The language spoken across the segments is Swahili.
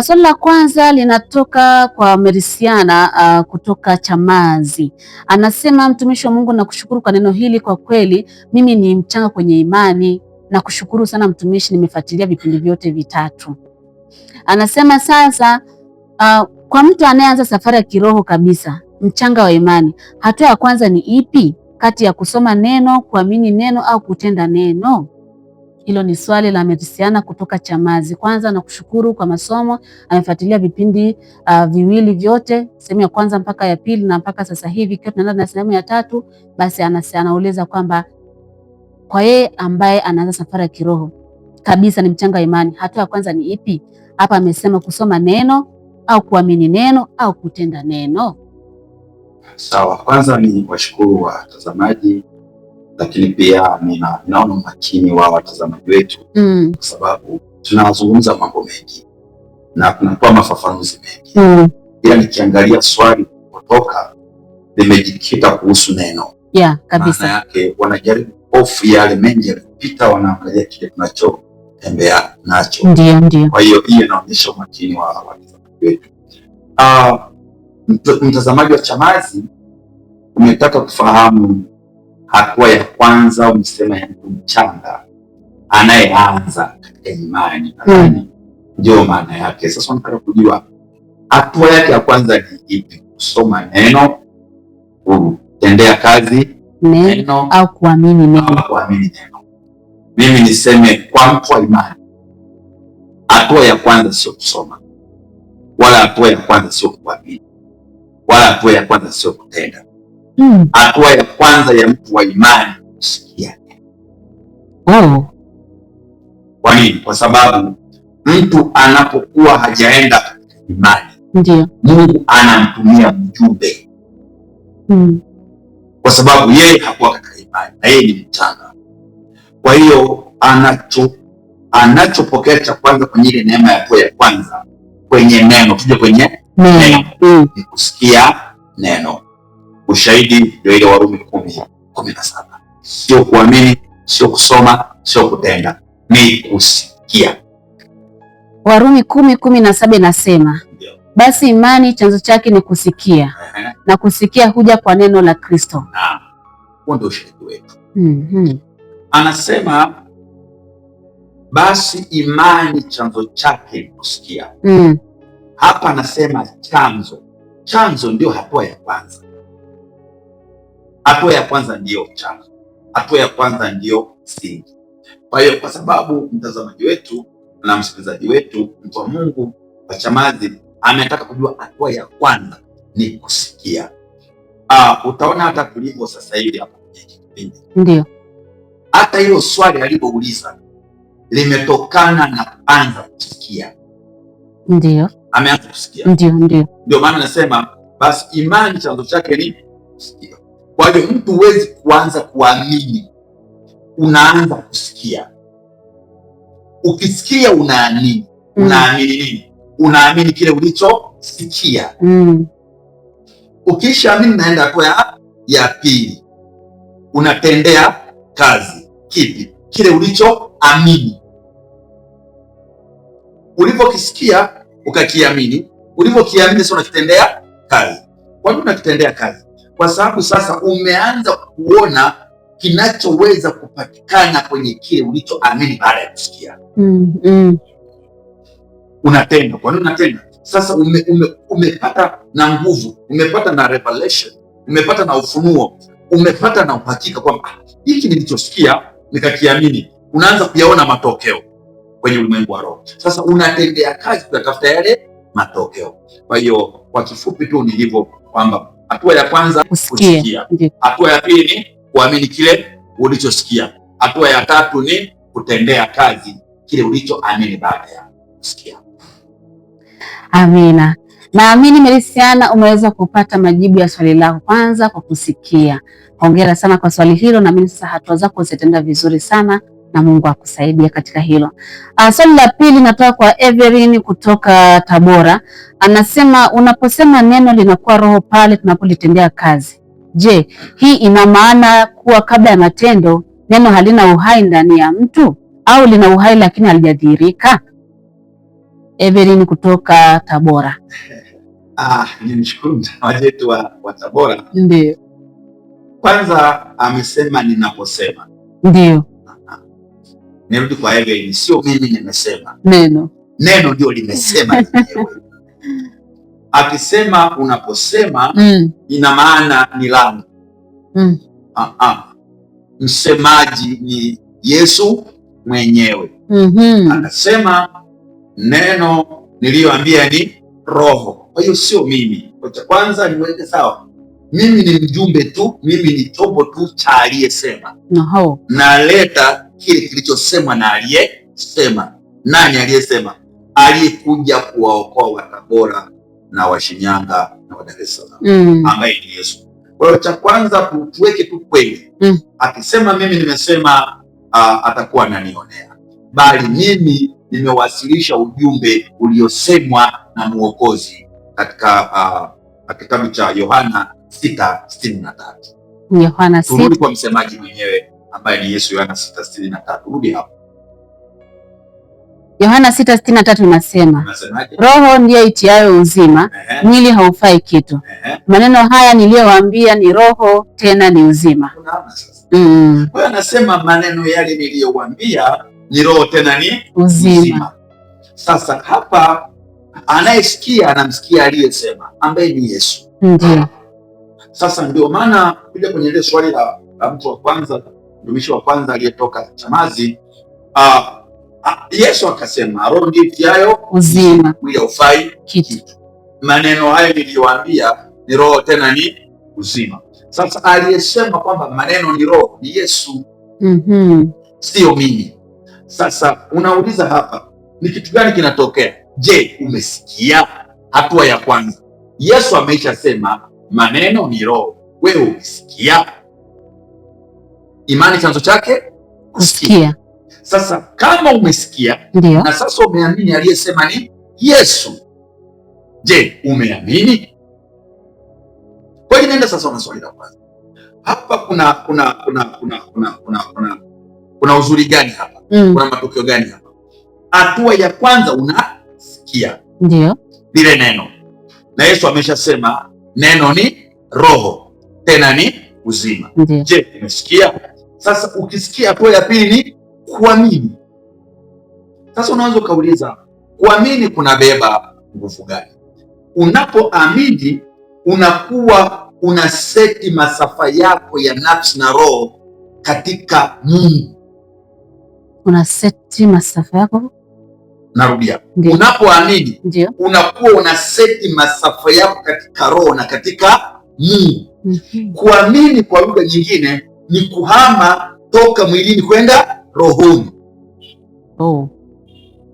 Swali la kwanza linatoka kwa Merisiana kutoka Chamazi. Anasema, mtumishi wa Mungu, nakushukuru kwa neno hili. Kwa kweli mimi ni mchanga kwenye imani. Nakushukuru sana mtumishi, nimefuatilia vipindi vyote vitatu. Anasema sasa, kwa mtu anayeanza safari ya kiroho kabisa, mchanga wa imani, hatua ya kwanza ni ipi kati ya kusoma neno, kuamini neno au kutenda neno? Hilo ni swali la Merisiana kutoka Chamazi. Kwanza nakushukuru kwa masomo, amefuatilia vipindi viwili vyote, sehemu ya kwanza mpaka ya pili, na mpaka sasa hivi ikiwa tunaenda na sehemu ya tatu. Basi anauliza kwamba kwa yeye ambaye anaanza safari ya kiroho kabisa, ni mchanga wa imani, hatua ya kwanza ni ipi? Hapa amesema kusoma neno au kuamini neno au kutenda neno. Sawa, kwanza ni washukuru watazamaji, lakini pia ninaona umakini wa watazamaji wetu kwa sababu tunazungumza mambo mengi na kunakuwa mafafanuzi mengi. Ila nikiangalia swali kutoka limejikita kuhusu neno. Kabisa. Maana yake wanajaribu ofu yale mengi yaliyopita, wanaangalia kile tunachotembea nacho. Ndio. Kwa hiyo inaonyesha umakini wa watazamaji wetu. Mtazamaji wa Chamazi, umetaka kufahamu hatua ya kwanza, umesema ya mtu mchanga anayeanza katika imani. Ndio maana yake. Sasa unataka kujua hatua yake ya kwanza ni ipi? Kusoma neno, kutendea kazi neno au kuamini neno. Mimi niseme kwa mtu wa imani, hatua ya kwanza sio kusoma, wala hatua ya kwanza sio kuamini, wala hatua ya kwanza sio kutenda. Hatua ya kwanza ya mtu wa imani kusikia. Kwa nini? Kwa sababu mtu anapokuwa hajaenda katika imani, ndio Mungu anamtumia mjumbe. Kwa sababu yeye hakuwa katika imani na yeye ni mchanga. Kwa hiyo anachopokea cha kwanza kwenye ile neema ya hatua ya kwanza kwenye neno, tuje kwenye neno, ni kusikia neno. Ushahidi ndio ile Warumi 10:17. Sio kuamini, sio kusoma, sio kutenda, ni kusikia. Warumi 10:17 inasema, basi imani chanzo chake ni kusikia, na kusikia huja kwa neno la Kristo. Huo ndio ushahidi wetu. Anasema basi imani chanzo chake ni kusikia. Hapa anasema chanzo ndio hatua ya kwanza. Hatua ya kwanza ndiyo chanzo, hatua ya kwanza ndiyo msingi. Kwa hiyo, kwa sababu mtazamaji wetu na msikilizaji wetu, mtu wa Mungu wa Chamazi, ametaka kujua hatua ya kwanza ni kusikia. Utaona hata kulivyo sasa hivi hapa kwenye kipindi, ndio hata hilo swali alipouliza limetokana na kuanza kusikia. Ndio ameanza kusikia. Ndio maana nasema basi imani chanzo chake ni kusikia. Kwa hiyo mtu huwezi kuanza kuamini, unaanza kusikia. Ukisikia unaamini. Unaamini nini? Unaamini kile ulichosikia. Ukishaamini naenda hatua ya pili, unatendea kazi kipi? Kile ulichoamini. Ulipokisikia ukakiamini, ulipokiamini sasa unakitendea kazi. Kwa nini unakitendea kazi? Kwa sababu sasa umeanza kuona kinachoweza kupatikana kwenye kile ulichoamini baada ya kusikia. Unatenda. Kwa nini unatenda? Sasa umepata na nguvu, umepata na revelation, umepata na ufunuo, umepata na uhakika kwamba hiki nilichosikia nikakiamini. Unaanza kuyaona matokeo kwenye ulimwengu wa roho. Sasa unatendea kazi kutafuta yale matokeo. Kwa hiyo kwa kifupi tu ni hivyo, kwamba hatua ya kwanza kusikia, hatua ya pili ni kuamini kile ulichosikia, hatua ya tatu ni kutendea kazi kile ulichoamini baada ya kusikia. Amina. Naamini Merisiana umeweza kupata majibu ya swali lako kwanza kwa kusikia. Hongera sana kwa swali hilo, na mimi sasa hatua zako zitaenda vizuri sana na Mungu akusaidia katika hilo. Swali la pili natoka kwa Everin kutoka Tabora. Anasema unaposema neno linakuwa roho pale tunapolitendea kazi. Je, hii ina maana kuwa kabla ya matendo neno halina uhai ndani ya mtu au lina uhai lakini halijadhihirika? Evelyn kutoka Tabora. Nimshukuru mtazamaji wetu wa Tabora. Ndio. Kwanza amesema ninaposema. Ndio. Nirudi kwa Evelyn, sio mimi nimesema. Neno ndio limesema. Akisema unaposema ina maana ni langu. Msemaji ni Yesu mwenyewe. Anasema neno niliyoambia ni Roho. Kwa hiyo sio mimi. Kwa cha kwanza niweke sawa, mimi ni mjumbe tu, mimi ni chombo tu cha aliyesema. Naleta kile kilichosemwa na aliyesema. Nani aliyesema? Aliyekuja kuwaokoa wa Tabora na wa Shinyanga na wa Dar es Salaam, ambaye ni Yesu. Kwa hiyo cha kwanza tuweke tu kweli. Akisema mimi nimesema, atakuwa ananionea, bali mimi nimewasilisha ujumbe uliosemwa na Mwokozi katika kitabu cha Yohana 6:63. Yohana 6. Turudi kwa msemaji mwenyewe ambaye ni Yesu. Yohana 6:63. Rudi hapo. Yohana 6:63 inasema, Roho ndiye itiayo uzima, mwili haufai kitu. Maneno haya niliyowaambia ni roho tena ni uzima. Kwa anasema maneno yale niliyowaambia ni roho tena ni uzima. Sasa hapa anayesikia anamsikia aliyesema ambaye ni Yesu. Ndio. Sasa ndio maana kuja kwenye ile swali la mtu wa kwanza, mtumishi wa kwanza aliyetoka Chamazi, Yesu akasema roho ndiyo itiayo uzima, mwili haufai kitu. Maneno hayo niliyowaambia ni roho tena ni uzima. Sasa aliyesema kwamba maneno ni roho ni Yesu. Sio mimi. Sasa unauliza hapa ni kitu gani kinatokea? Je, umesikia? Hatua ya kwanza, Yesu ameisha sema maneno ni roho. Wewe umesikia? Imani chanzo chake kusikia. Sasa kama umesikia na sasa umeamini aliyesema ni Yesu, je, umeamini? Kwa hiyo nenda sasa, una swali la kwanza hapa. Kuna uzuri gani hapa? Kuna matokeo gani hapa? Hatua ya kwanza, unasikia ndio lile neno, na Yesu ameshasema neno ni roho tena ni uzima. Je, umesikia? Sasa ukisikia, hatua ya pili ni kuamini. Sasa unaweza ukauliza, kuamini kunabeba nguvu gani? Unapoamini unakuwa una seti masafa yako ya nafsi na roho katika Mungu. Una seti masafa yako? Narudia. Unapoamini unakuwa una seti masafa yako katika roho na katika Mungu. Kuamini kwa lugha nyingine ni kuhama toka mwilini kwenda rohoni.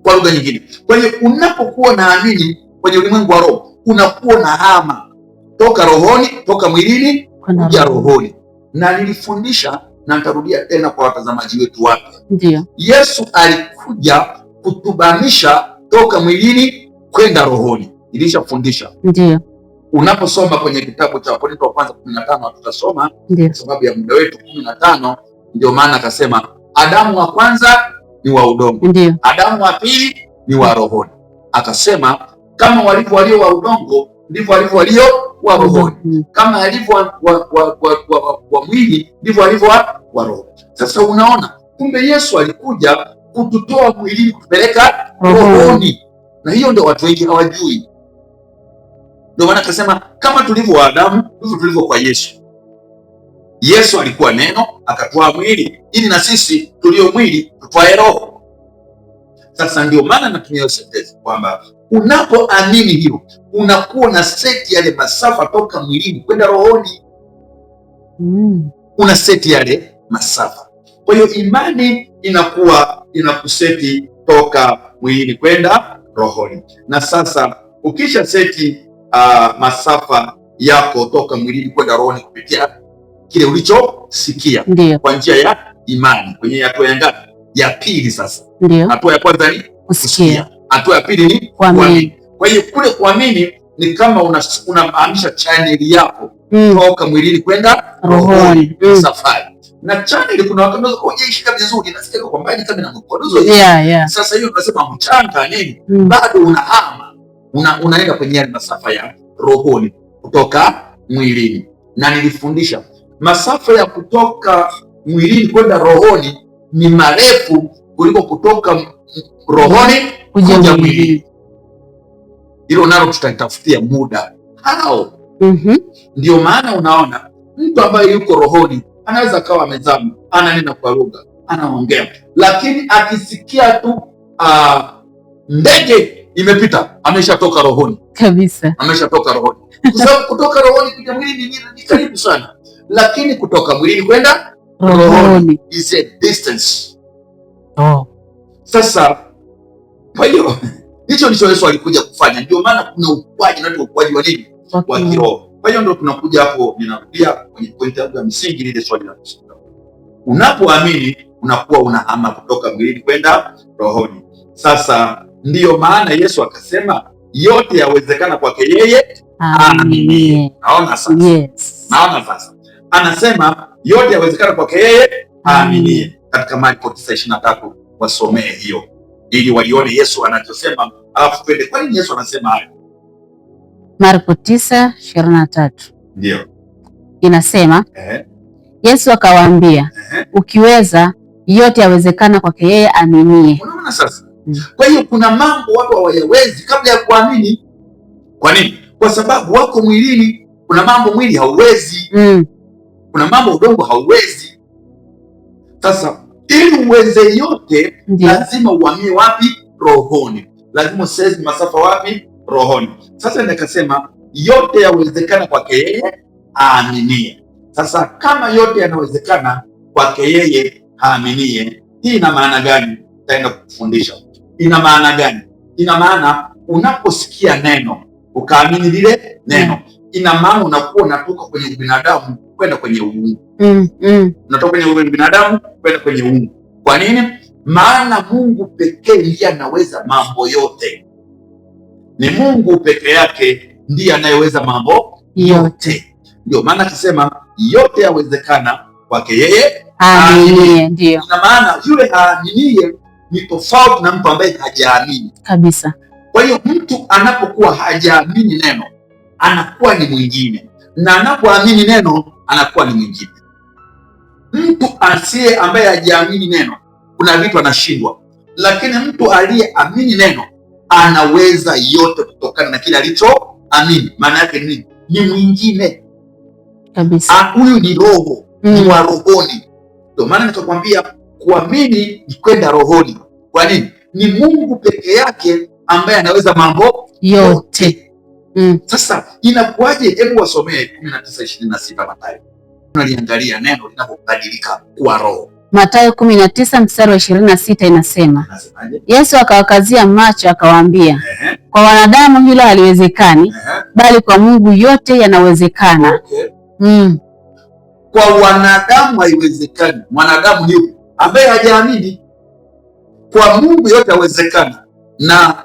Kwa lugha nyingine. Kwa hiyo unapokuwa naamini kwenye ulimwengu wa roho, unakuwa na hama toka rohoni, toka mwilini kuja rohoni. Na nilifundisha na nitarudia tena kwa watazamaji wetu wapya. Ndio. Yesu alikuja kutubamisha toka mwilini kwenda rohoni. Nilishafundisha. Ndio. Unaposoma kwenye kitabu cha Wakorintho wa kwanza 15, tutasoma kwa sababu ya muda wetu 15, ndio maana akasema Adamu wa kwanza ni wa udongo. Ndiyo. Adamu wa pili ni wa rohoni. Akasema kama walivyo walio wa udongo ndivyo walivyo walio wa rohoni. Kama walivyo wa mwili ndivyo walivyo wa roho. Sasa unaona, kumbe Yesu alikuja kututoa mwilini kutupeleka rohoni. Na hiyo ndio watu wengi hawajui. Ndio maana akasema kama tulivyo wa Adamu ndivyo tulivyo kwa Yesu. Yesu alikuwa neno, akatoa mwili ili na sisi tulio mwili tutwae roho. Sasa ndio maana natumia sentensi kwamba unapoamini hiyo unakuwa na seti yale masafa toka mwilini kwenda rohoni. Una seti yale masafa. Kwa hiyo imani inakuwa inakuseti toka mwilini kwenda rohoni. Na sasa ukisha seti masafa yako toka mwilini kwenda rohoni kupitia kile ulichosikia kwa njia ya imani, kwenye hatua ya ngapi? Ya pili. Sasa hatua ya kwanza ni kusikia, hatua ya pili ni kuamini. Kwa hiyo kule kuamini ni kama unahamisha chaneli yako toka mwilini kwenda rohoni. Safari na channel kuna watu wanaweza kuishika vizuri, nasikia kwa mbali kama na mkono. Sasa hiyo tunasema mchanga nini, bado unahama, unaenda kwenye masafa ya rohoni kutoka mwilini. Na nilifundisha masafa ya kutoka mwilini kwenda rohoni ni marefu kuliko kutoka rohoni kuja mwilini. Hilo nalo tutatafutia muda hao. Ndio maana unaona mtu ambaye yuko rohoni anaweza kawa amezama, ananena kwa lugha, anaongea, lakini akisikia tu ndege imepita, ameshatoka rohoni kabisa, ameshatoka rohoni. Kwa sababu kutoka rohoni kuja mwilini ni karibu sana, lakini kutoka mwilini kwenda rohoni is a distance. Sasa kwa hiyo hicho ndicho Yesu alikuja kufanya. Ndio maana kuna ukuaji na ukuaji wa nini? Wa kiroho. Kwa hiyo ndio tunakuja hapo, ninarudia kwenye pointi yangu ya msingi, lile swali la kusikia. Unapoamini unakuwa unahama kutoka mwilini kwenda rohoni. Sasa ndiyo maana Yesu akasema yote yawezekana kwake yeye aaminiye. Naona sasa. Yes. Naona sasa. Anasema yote yawezekana kwake yeye aaminiye. Katika Marko 9:23 wasomee hiyo ili walione Yesu anachosema, alafu twende kwa nini Yesu anasema hayo. Marko 9:23 ndio inasema Yesu akawaambia ukiweza yote yawezekana kwake yeye aaminiye. Unaona sasa? Kwa hiyo kuna mambo watu hawayawezi kabla ya kuamini. Kwa nini? Kwa sababu wako mwilini. Kuna mambo mwili hauwezi. Kuna mambo udongo hauwezi. Sasa ili uweze yote lazima uamini wapi? Rohoni. Lazima useze masafa wapi? Rohoni. Sasa nikasema yote yawezekana kwake yeye aaminie. Sasa kama yote yanawezekana kwake yeye aaminie, hii ina maana gani? Nitaenda kukufundisha. Ina maana gani? Ina maana unaposikia neno ukaamini lile neno, ina maana unakuwa unatoka kwenye binadamu kwenda kwenye uungu. Unatoka kwenye binadamu kwenda kwenye uungu. Kwa nini? Maana Mungu pekee ndiye anaweza mambo yote. Ni Mungu peke yake ndiye anayeweza mambo yote. Ndio maana akisema yote yawezekana kwake yeye aaminiye. Ndio. Ina maana yule aaminiye ni tofauti na mtu ambaye hajaamini kabisa. Kwa hiyo mtu anapokuwa hajaamini neno anakuwa ni mwingine, na anapoamini neno anakuwa ni mwingine. Mtu asiye ambaye hajaamini neno kuna vitu anashindwa, lakini mtu aliyeamini neno anaweza yote kutokana na kile alichoamini. Maana yake nini? Ni mwingine kabisa. Huyu ni roho, ni wa rohoni. Ndio maana nikakwambia kuamini ni kwenda rohoni. Kwa nini? Ni Mungu peke yake ambaye anaweza mambo yote. Sasa inakuwaje? Hebu wasomee 19:26 Mathayo. Tunaliangalia neno linapobadilika kuwa roho. Mathayo 19:26 inasema, Yesu akawakazia macho akawaambia, kwa wanadamu hilo haliwezekani, bali kwa Mungu yote yanawezekana. Kwa wanadamu haiwezekani. Mwanadamu ni yupi? Ambaye hajaamini. Kwa Mungu yote yawezekana, na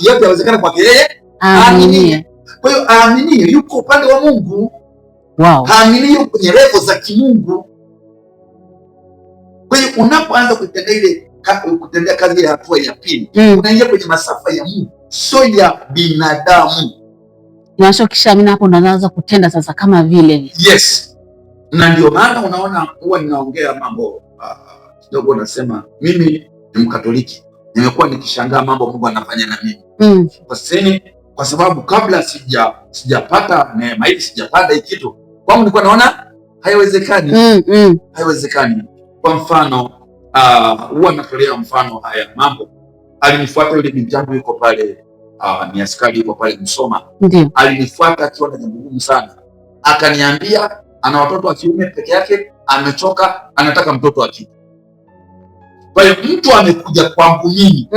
yote yawezekana kwake yeye aaminie. Kwa hiyo aaminie yuko upande wa Mungu. Aaminie yuko kwenye level za kimungu. Kwa hiyo unapoanza kutendea kazi ya hatua ya pili, unaingia kwenye masafa ya Mungu, sio ya binadamu. Kishaamini hapo ndo anaanza kutenda sasa kama vile. Yes. Na ndio maana unaona huwa ninaongea mambo kidogo, nasema mimi ni Mkatoliki, nimekuwa nikishangaa mambo Mungu anafanya na mimi. Kwa sababu kabla sijapata neema hii, sijapata hii kitu, kwangu nilikuwa naona haiwezekani. Haiwezekani. Kwa mfano huwa natolea mfano haya mambo. Alinifuata yule binti yangu yuko pale, ni askari yuko pale Msoma. Alinifuata akiwa na jambo gumu sana, akaniambia ana watoto wa kiume peke yake, amechoka, anataka mtoto wa kike. Kwa hiyo mtu amekuja kwangu mimi,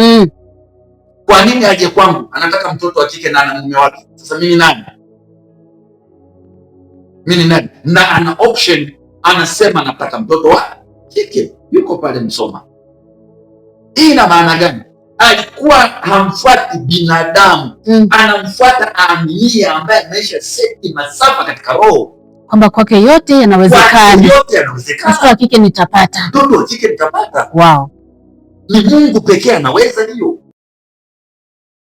kwa nini aje kwangu? Anataka mtoto wa kike na ana mume wake. Sasa mimi nani? Mimi nani? Na ana option, anasema anataka mtoto wa kike, yuko pale Msoma. Hii ina maana gani? Alikuwa hamfuati binadamu, anamfuata aaminie ambaye ameisha seti masafa katika roho. kwamba kwake yote yanawezekana. Mtoto wa kike nitapata. Mtoto wa kike nitapata. Wow. Ni Mungu pekee anaweza hiyo.